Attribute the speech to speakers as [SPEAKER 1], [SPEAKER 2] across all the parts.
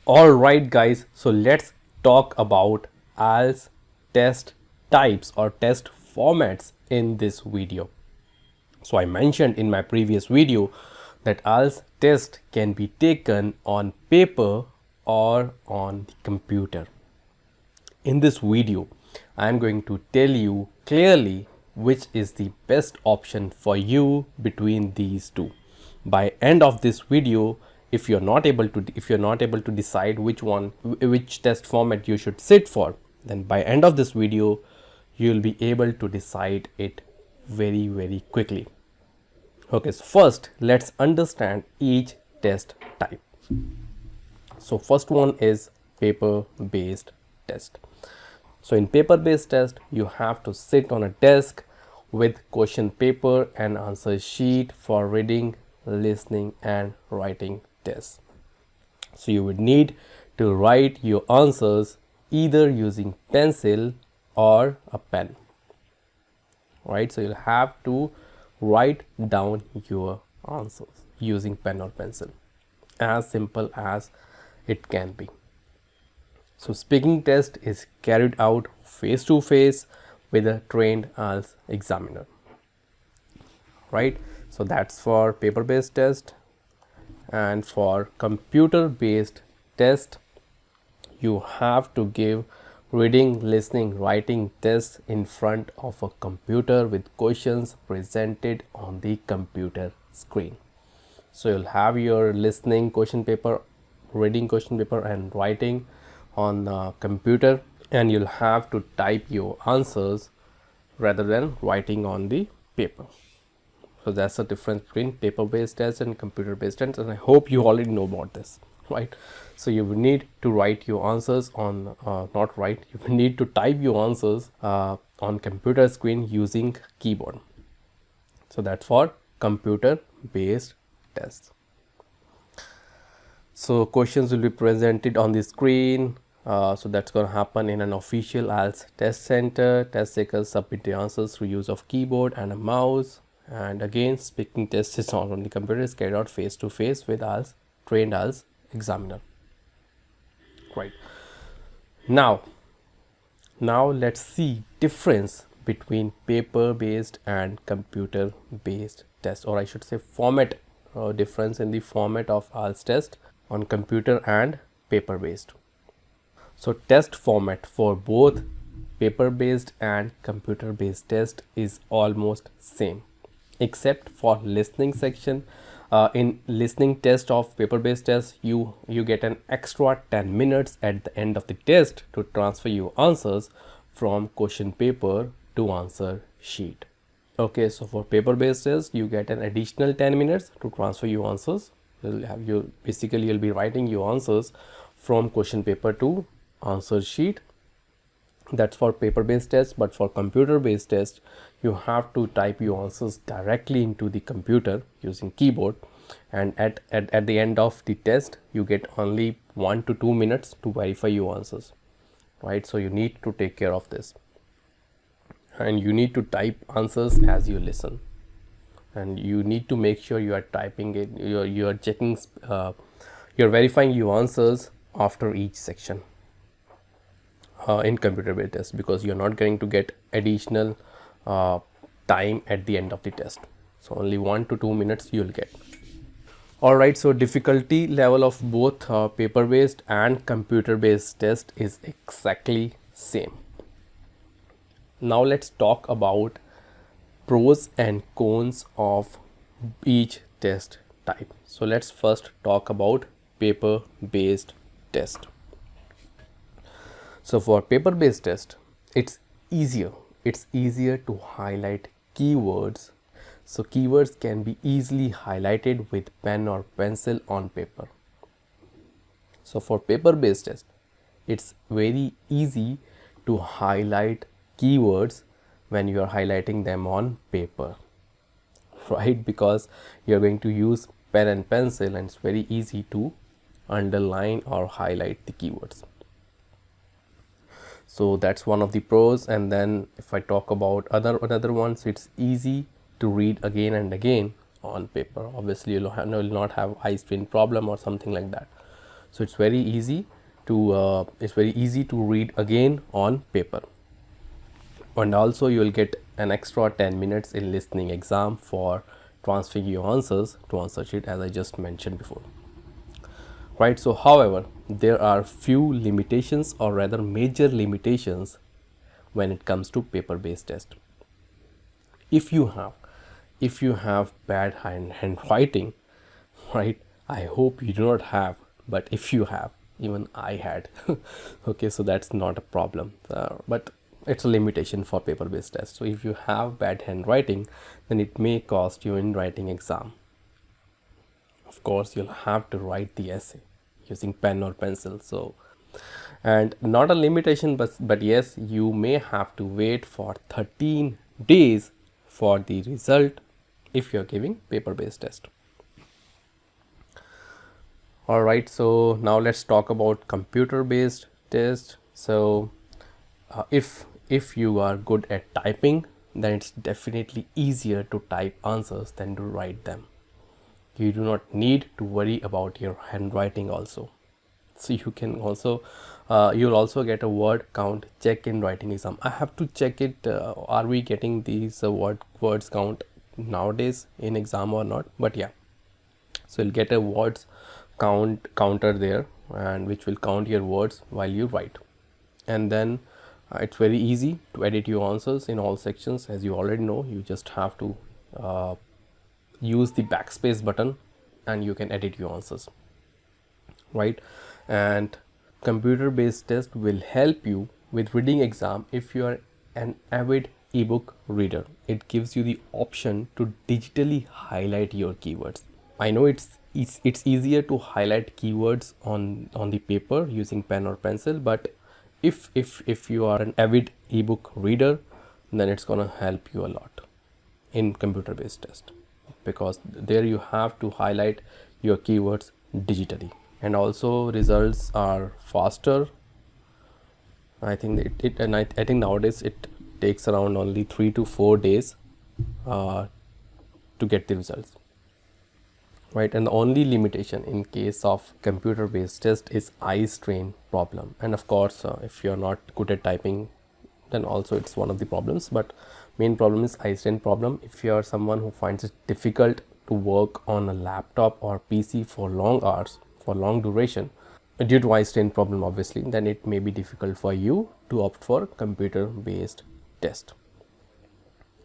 [SPEAKER 1] Alright guys, so let's talk about Ielts test types or test formats in this video. So I mentioned in my previous video that Ielts test can be taken on paper or on the computer. In this video, I am going to tell you clearly which is the best option for you between these two. By end of this video, if you're not able to decide which test format you should sit for, then by end of this video you'll be able to decide it very quickly. Okay, so first let's understand each test type. So first one is paper-based test. So in paper-based test, you have to sit on a desk with question paper and answer sheet for reading, listening and writing tests. So you would need to write your answers either using pencil or a pen. Right, so you'll have to write down your answers using pen or pencil, as simple as it can be. So speaking test is carried out face to face with a trained Ielts examiner. Right, so that's for paper based test. And for computer based test, you have to give reading, listening, writing tests in front of a computer with questions presented on the computer screen. So you'll have your listening question paper, reading question paper and writing on the computer, and you'll have to type your answers rather than writing on the paper. So that's the difference between paper-based test and computer-based test, and I hope you already know about this, right? So you will need to write your answers on you will need to type your answers on computer screen using keyboard. So that's for computer-based tests. So questions will be presented on the screen. So that's going to happen in an official Ielts test center. Test takers submit the answers through use of keyboard and a mouse. And again, speaking test is not on the computer, is carried out face to face with trained Ielts examiner. Right. Now let's see difference between paper based and computer based test, or I should say format difference in the format of Ielts test on computer and paper based. So test format for both paper based and computer based test is almost same, except for listening section. In listening test of paper based test, you get an extra 10 minutes at the end of the test to transfer your answers from question paper to answer sheet. Okay, so for paper based test you get an additional 10 minutes to transfer your answers. You'll be writing your answers from question paper to answer sheet. That's for paper based test. But for computer based test, you have to type your answers directly into the computer using keyboard, and at the end of the test you get only 1 to 2 minutes to verify your answers, right? So you need to take care of this, and you need to type answers as you listen, and you need to make sure you are typing it, you are checking, you're verifying your answers after each section in computer based test, because you're not going to get additional time at the end of the test. So only 1 to 2 minutes you'll get. Alright, so difficulty level of both paper based and computer based test is exactly same. Now let's talk about pros and cons of each test type. So let's first talk about paper based test. So for paper based test, it's easier to highlight keywords. So keywords can be easily highlighted with pen or pencil on paper. So for paper based test, it's very easy to highlight keywords when you are highlighting them on paper, right? Because you're going to use pen and pencil, and it's very easy to underline or highlight the keywords. So that's one of the pros. And then if I talk about another ones, it's easy to read again and again on paper. Obviously you'll not have eye strain problem or something like that. So it's very easy to read again on paper. And also you will get an extra 10 minutes in listening exam for transferring your answers to answer sheet, as I just mentioned before. Right. So however, there are few limitations, or rather major limitations, when it comes to paper based test. If you have bad handwriting, right, I hope you do not have, but if you have, even I had okay, so that's not a problem, but it's a limitation for paper based test. So if you have bad handwriting, then it may cost you in writing exam. Of course, you'll have to write the essay using pen or pencil. So, and not a limitation, but yes, you may have to wait for 13 days for the result if you're giving paper based test. All right, so now let's talk about computer based test. So if you are good at typing, then it's definitely easier to type answers than to write them. You do not need to worry about your handwriting also. So you can also you'll also get a word count check in writing exam. I have to check it, are we getting these words count nowadays in exam or not, but yeah, so you'll get a words counter there, and which will count your words while you write. And then it's very easy to edit your answers in all sections. As you already know, you just have to use the backspace button and you can edit your answers, right? And computer based test will help you with reading exam if you are an avid ebook reader. It gives you the option to digitally highlight your keywords. I know it's easier to highlight keywords on the paper using pen or pencil, but if you are an avid ebook reader, then it's gonna help you a lot in computer based test, because there you have to highlight your keywords digitally. And also results are faster. I think I think nowadays it takes around only 3 to 4 days to get the results, right? And the only limitation in case of computer based test is eye strain problem. And of course, if you're not good at typing, then also it's one of the problems, but main problem is eye strain problem. If you are someone who finds it difficult to work on a laptop or PC for long hours, for long duration, due to eye strain problem obviously, then it may be difficult for you to opt for computer based test,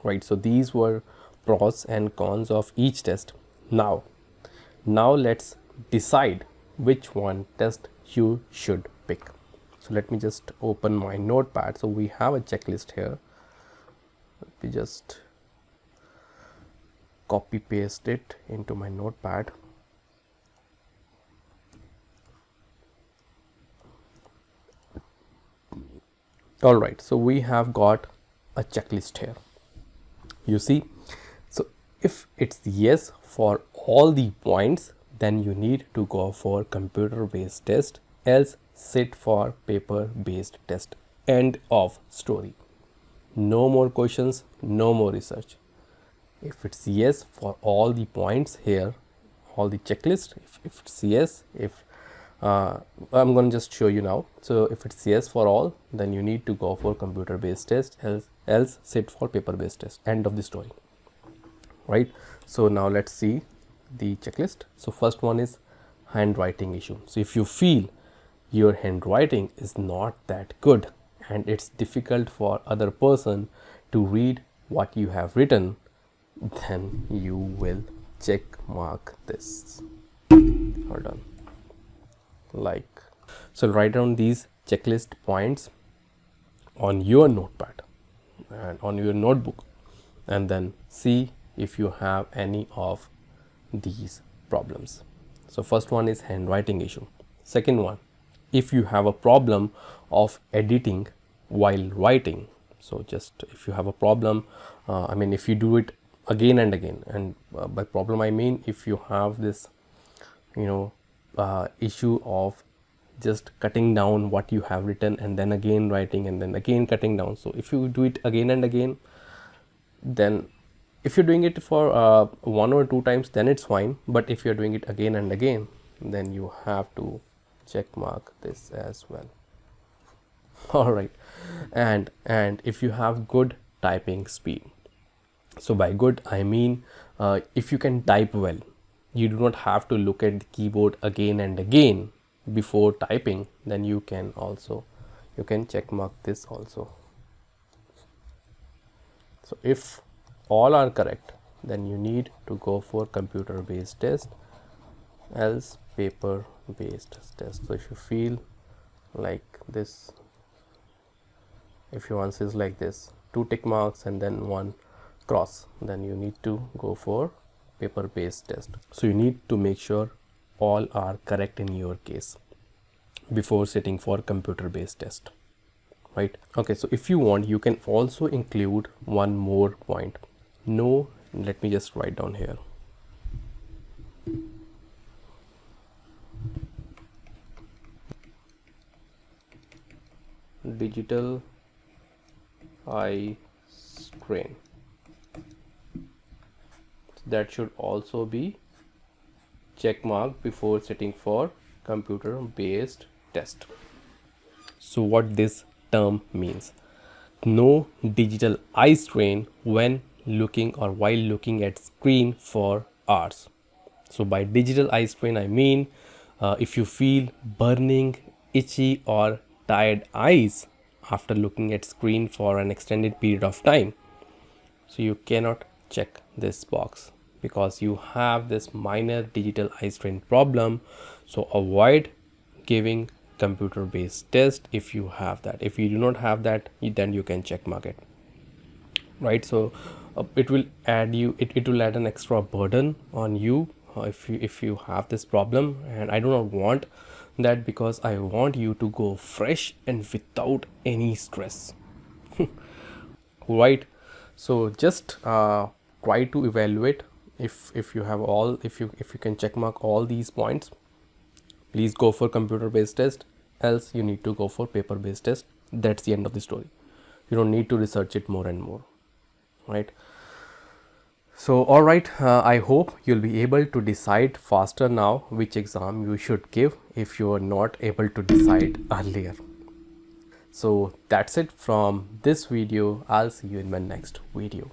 [SPEAKER 1] right? So these were pros and cons of each test. Now let's decide which one test you should pick. So let me just open my notepad. So we have a checklist here. Let me just copy paste it into my notepad. All right, so we have got a checklist here, you see. So if it's yes for all the points, then you need to go for computer based test, else sit for paper based test. End of story. No more questions, no more research. If it's yes for all the points here, all the checklist, if it's yes, if I'm going to just show you now. So if it's yes for all, then you need to go for computer based test, else sit for paper based test. End of the story, right? So now let's see the checklist. So first one is handwriting issue. So if you feel your handwriting is not that good and it's difficult for other person to read what you have written, then you will check mark this. Hold on. Like, so write down these checklist points on your notepad and on your notebook, and then see if you have any of these problems. So first one is handwriting issue. Second one, if you have a problem of editing while writing. So just if you have a problem, I mean if you do it again and again, and by problem I mean if you have this issue of just cutting down what you have written and then again writing and then again cutting down. So if you do it again and again, then if you're doing it for 1 or 2 times, then it's fine. But if you're doing it again and again, then you have to check mark this as well. All right, and if you have good typing speed, so by good I mean if you can type well, you do not have to look at the keyboard again and again before typing, then you can check mark this also. So if all are correct, then you need to go for computer based test, else paper based test. So if you feel like this, if your answer is like this, 2 tick marks and then 1 cross, then you need to go for paper based test. So you need to make sure all are correct in your case before sitting for computer based test, right? Okay, so if you want, you can also include one more point. No, let me just write down here. Digital eye strain, that should also be check mark before sitting for computer based test. So what this term means: no digital eye strain when looking or while looking at screen for hours. So by digital eye strain I mean if you feel burning, itchy or tired eyes after looking at screen for an extended period of time, so you cannot check this box because you have this minor digital eye strain problem. So avoid giving computer based test if you have that. If you do not have that, then you can check mark it, right? So it will add an extra burden on you if you have this problem, and I do not want that, because I want you to go fresh and without any stress. Right? So just try to evaluate if you have all, if you can check mark all these points, please go for computer based test, else you need to go for paper based test. That's the end of the story. You don't need to research it more and more, right? So all right, I hope you'll be able to decide faster now which exam you should give if you are not able to decide earlier. So that's it from this video. I'll see you in my next video.